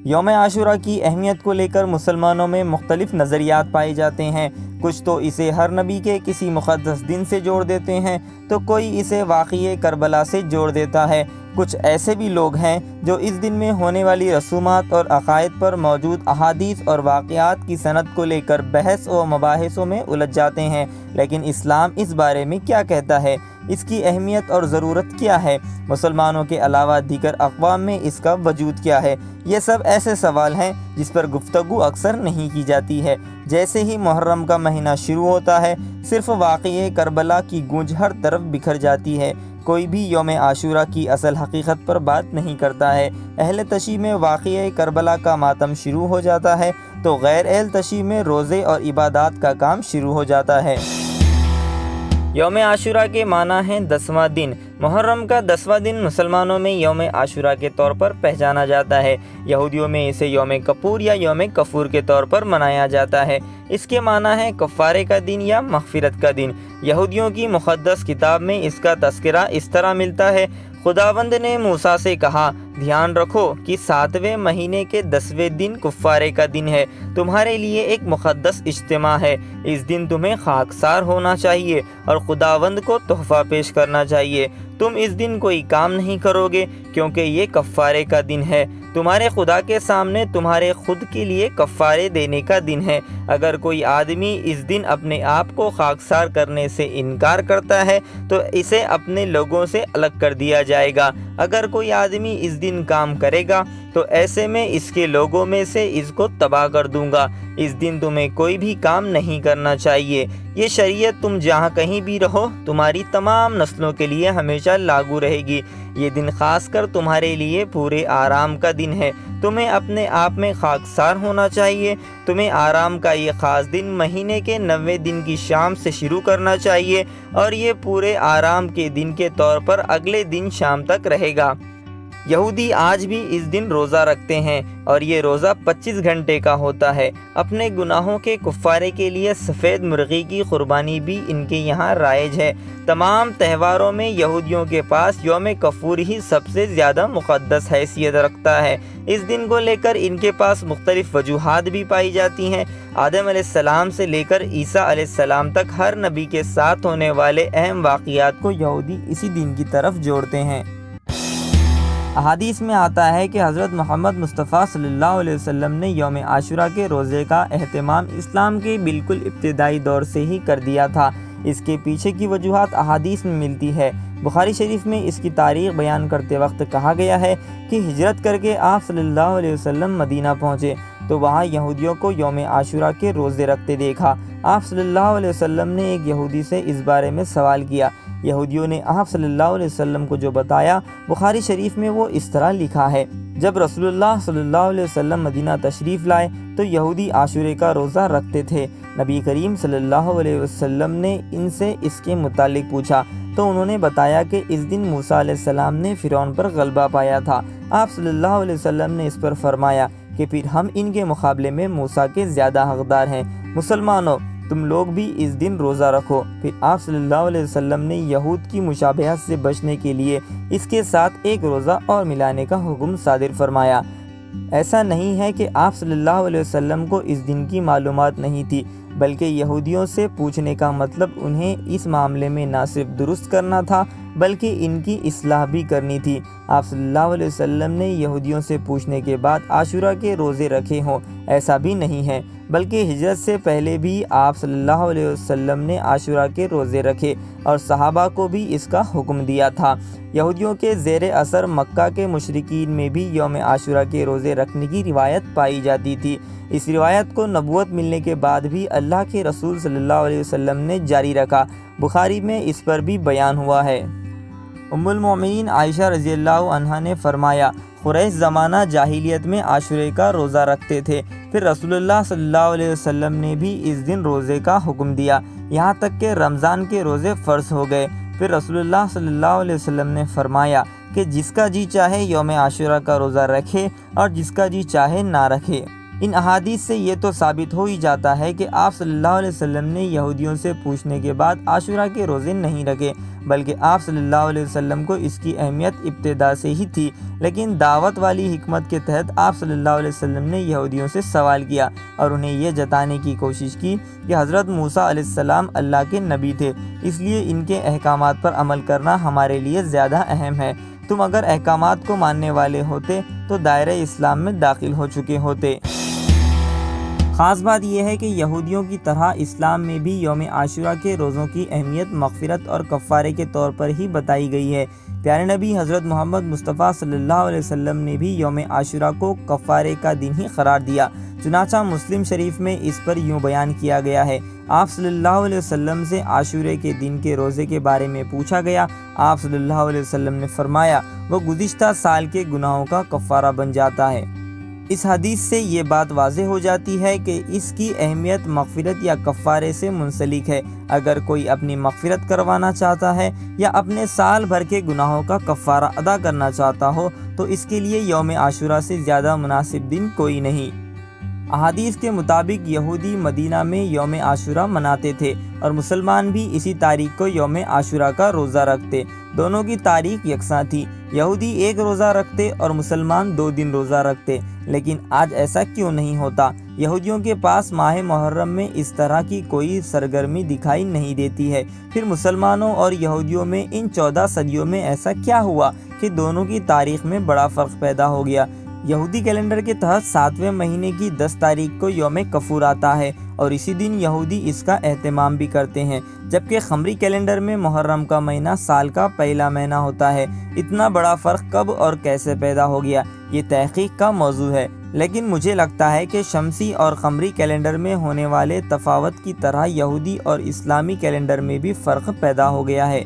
یوم عاشورہ کی اہمیت کو لے کر مسلمانوں میں مختلف نظریات پائے جاتے ہیں۔ کچھ تو اسے ہر نبی کے کسی مقدس دن سے جوڑ دیتے ہیں، تو کوئی اسے واقعہ کربلا سے جوڑ دیتا ہے۔ کچھ ایسے بھی لوگ ہیں جو اس دن میں ہونے والی رسومات اور عقائد پر موجود احادیث اور واقعات کی سند کو لے کر بحث و مباحثوں میں الجھ جاتے ہیں۔ لیکن اسلام اس بارے میں کیا کہتا ہے؟ اس کی اہمیت اور ضرورت کیا ہے؟ مسلمانوں کے علاوہ دیگر اقوام میں اس کا وجود کیا ہے؟ یہ سب ایسے سوال ہیں جس پر گفتگو اکثر نہیں کی جاتی ہے۔ جیسے ہی محرم کا مہینہ شروع ہوتا ہے، صرف واقعہ کربلا کی گونج ہر طرف بکھر جاتی ہے۔ کوئی بھی یوم عاشورہ کی اصل حقیقت پر بات نہیں کرتا ہے۔ اہل تشیع میں واقعہ کربلا کا ماتم شروع ہو جاتا ہے تو غیر اہل تشیع میں روزے اور عبادات کا کام شروع ہو جاتا ہے۔ یوم عاشورہ کے معنی ہیں 10واں دن۔ محرم کا 10واں دن مسلمانوں میں یوم عاشورہ کے طور پر پہچانا جاتا ہے۔ یہودیوں میں اسے یوم کپور یا یوم کفور کے طور پر منایا جاتا ہے۔ اس کے معنی ہے کفارے کا دن یا مغفرت کا دن۔ یہودیوں کی مقدس کتاب میں اس کا تذکرہ اس طرح ملتا ہے: خداوند نے موسیٰ سے کہا، دھیان رکھو کہ 7ویں مہینے کے 10ویں دن کفارے کا دن ہے، تمہارے لیے ایک مقدس اجتماع ہے۔ اس دن تمہیں خاکسار ہونا چاہیے اور خداوند کو تحفہ پیش کرنا چاہیے۔ تم اس دن کوئی کام نہیں کرو گے کیونکہ یہ کفارے کا دن ہے، تمہارے خدا کے سامنے تمہارے خود کے لیے کفارے دینے کا دن ہے۔ اگر کوئی آدمی اس دن اپنے آپ کو خاکسار کرنے سے انکار کرتا ہے تو اسے اپنے لوگوں سے الگ کر دیا جائے گا۔ اگر کوئی آدمی اس دن کام کرے گا تو ایسے میں اس کے لوگوں میں سے اس کو تباہ کر دوں گا۔ اس دن تمہیں کوئی بھی کام نہیں کرنا چاہیے۔ یہ شریعت تم جہاں کہیں بھی رہو تمہاری تمام نسلوں کے لیے ہمیشہ لاگو رہے گی۔ یہ دن خاص کر تمہارے لیے پورے آرام کا دن ہے۔ تمہیں اپنے آپ میں خاکسار ہونا چاہیے۔ تمہیں آرام کا یہ خاص دن مہینے کے 9ویں دن کی شام سے شروع کرنا چاہیے اور یہ پورے آرام کے دن کے طور پر اگلے دن شام تک رہے گا۔ یہودی آج بھی اس دن روزہ رکھتے ہیں اور یہ روزہ 25 گھنٹے کا ہوتا ہے۔ اپنے گناہوں کے کفارے کے لیے سفید مرغی کی قربانی بھی ان کے یہاں رائج ہے۔ تمام تہواروں میں یہودیوں کے پاس یوم کفور ہی سب سے زیادہ مقدس حیثیت رکھتا ہے۔ اس دن کو لے کر ان کے پاس مختلف وجوہات بھی پائی جاتی ہیں۔ آدم علیہ السلام سے لے کر عیسیٰ علیہ السلام تک ہر نبی کے ساتھ ہونے والے اہم واقعات کو یہودی اسی دن کی طرف جوڑتے ہیں۔ احادیث میں آتا ہے کہ حضرت محمد مصطفیٰ صلی اللہ علیہ وسلم نے یوم عاشورہ کے روزے کا اہتمام اسلام کے بالکل ابتدائی دور سے ہی کر دیا تھا۔ اس کے پیچھے کی وجوہات احادیث میں ملتی ہے۔ بخاری شریف میں اس کی تاریخ بیان کرتے وقت کہا گیا ہے کہ ہجرت کر کے آپ صلی اللہ علیہ وسلم مدینہ پہنچے تو وہاں یہودیوں کو یوم عاشورہ کے روزے رکھتے دیکھا۔ آپ صلی اللہ علیہ وسلم نے ایک یہودی سے اس بارے میں سوال کیا۔ یہودیوں نے آپ صلی اللہ علیہ وسلم کو جو بتایا بخاری شریف میں وہ اس طرح لکھا ہے: جب رسول اللہ صلی اللہ علیہ وسلم مدینہ تشریف لائے تو یہودی عاشورے کا روزہ رکھتے تھے۔ نبی کریم صلی اللہ علیہ وسلم نے ان سے اس کے متعلق پوچھا تو انہوں نے بتایا کہ اس دن موسیٰ علیہ السلام نے فرعون پر غلبہ پایا تھا۔ آپ صلی اللہ علیہ وسلم نے اس پر فرمایا کہ پھر ہم ان کے مقابلے میں موسیٰ کے زیادہ حقدار ہیں۔ مسلمانوں، تم لوگ بھی اس دن روزہ رکھو۔ پھر آپ صلی اللہ علیہ وسلم نے یہود کی مشابہت سے بچنے کے لیے اس کے ساتھ ایک روزہ اور ملانے کا حکم صادر فرمایا۔ ایسا نہیں ہے کہ آپ صلی اللہ علیہ وسلم کو اس دن کی معلومات نہیں تھی، بلکہ یہودیوں سے پوچھنے کا مطلب انہیں اس معاملے میں نہ صرف درست کرنا تھا بلکہ ان کی اصلاح بھی کرنی تھی۔ آپ صلی اللہ علیہ وسلم نے یہودیوں سے پوچھنے کے بعد عاشورہ کے روزے رکھے ہوں، ایسا بھی نہیں ہے، بلکہ ہجرت سے پہلے بھی آپ صلی اللہ علیہ وسلم نے عاشورہ کے روزے رکھے اور صحابہ کو بھی اس کا حکم دیا تھا۔ یہودیوں کے زیر اثر مکہ کے مشرکین میں بھی یوم عاشورہ کے روزے رکھنے کی روایت پائی جاتی تھی۔ اس روایت کو نبوت ملنے کے بعد بھی اللہ کے رسول صلی اللہ علیہ وسلم نے جاری رکھا۔ بخاری میں اس پر بھی بیان ہوا ہے۔ ام المؤمنین عائشہ رضی اللہ عنہا نے فرمایا، قریش زمانہ جاہلیت میں عاشورے کا روزہ رکھتے تھے، پھر رسول اللہ صلی اللہ علیہ وسلم نے بھی اس دن روزے کا حکم دیا، یہاں تک کہ رمضان کے روزے فرض ہو گئے۔ پھر رسول اللہ صلی اللہ علیہ وسلم نے فرمایا کہ جس کا جی چاہے یوم عاشورہ کا روزہ رکھے اور جس کا جی چاہے نہ رکھے۔ ان احادیث سے یہ تو ثابت ہو ہی جاتا ہے کہ آپ صلی اللہ علیہ وسلم نے یہودیوں سے پوچھنے کے بعد عاشورہ کے روزے نہیں رکھے، بلکہ آپ صلی اللہ علیہ وسلم کو اس کی اہمیت ابتدا سے ہی تھی، لیکن دعوت والی حکمت کے تحت آپ صلی اللہ علیہ وسلم نے یہودیوں سے سوال کیا اور انہیں یہ جتانے کی کوشش کی کہ حضرت موسیٰ علیہ السلام اللہ کے نبی تھے، اس لیے ان کے احکامات پر عمل کرنا ہمارے لیے زیادہ اہم ہے۔ تم اگر احکامات کو ماننے والے ہوتے تو دائرہ اسلام میں داخل ہو چکے ہوتے۔ خاص بات یہ ہے کہ یہودیوں کی طرح اسلام میں بھی یوم عاشورہ کے روزوں کی اہمیت مغفرت اور کفارے کے طور پر ہی بتائی گئی ہے۔ پیارے نبی حضرت محمد مصطفیٰ صلی اللہ علیہ وسلم نے بھی یوم عاشورہ کو کفارے کا دن ہی قرار دیا، چنانچہ مسلم شریف میں اس پر یوں بیان کیا گیا ہے، آپ صلی اللہ علیہ وسلم سے عاشورے کے دن کے روزے کے بارے میں پوچھا گیا، آپ صلی اللہ علیہ وسلم نے فرمایا وہ گزشتہ سال کے گناہوں کا کفارہ بن جاتا ہے۔ اس حدیث سے یہ بات واضح ہو جاتی ہے کہ اس کی اہمیت مغفرت یا کفارے سے منسلک ہے۔ اگر کوئی اپنی مغفرت کروانا چاہتا ہے یا اپنے سال بھر کے گناہوں کا کفارہ ادا کرنا چاہتا ہو تو اس کے لیے یوم عاشورہ سے زیادہ مناسب دن کوئی نہیں۔ احادیث کے مطابق یہودی مدینہ میں یوم عاشورہ مناتے تھے اور مسلمان بھی اسی تاریخ کو یوم عاشورہ کا روزہ رکھتے، دونوں کی تاریخ یکساں تھی، یہودی ایک روزہ رکھتے اور مسلمان 2 دن روزہ رکھتے، لیکن آج ایسا کیوں نہیں ہوتا؟ یہودیوں کے پاس ماہ محرم میں اس طرح کی کوئی سرگرمی دکھائی نہیں دیتی ہے، پھر مسلمانوں اور یہودیوں میں ان 14 صدیوں میں ایسا کیا ہوا کہ دونوں کی تاریخ میں بڑا فرق پیدا ہو گیا؟ یہودی کیلنڈر کے تحت 7ویں مہینے کی 10 تاریخ کو یوم کفور آتا ہے اور اسی دن یہودی اس کا اہتمام بھی کرتے ہیں، جبکہ قمری کیلنڈر میں محرم کا مہینہ سال کا پہلا مہینہ ہوتا ہے۔ اتنا بڑا فرق کب اور کیسے پیدا ہو گیا، یہ تحقیق کا موضوع ہے، لیکن مجھے لگتا ہے کہ شمسی اور قمری کیلنڈر میں ہونے والے تفاوت کی طرح یہودی اور اسلامی کیلنڈر میں بھی فرق پیدا ہو گیا ہے۔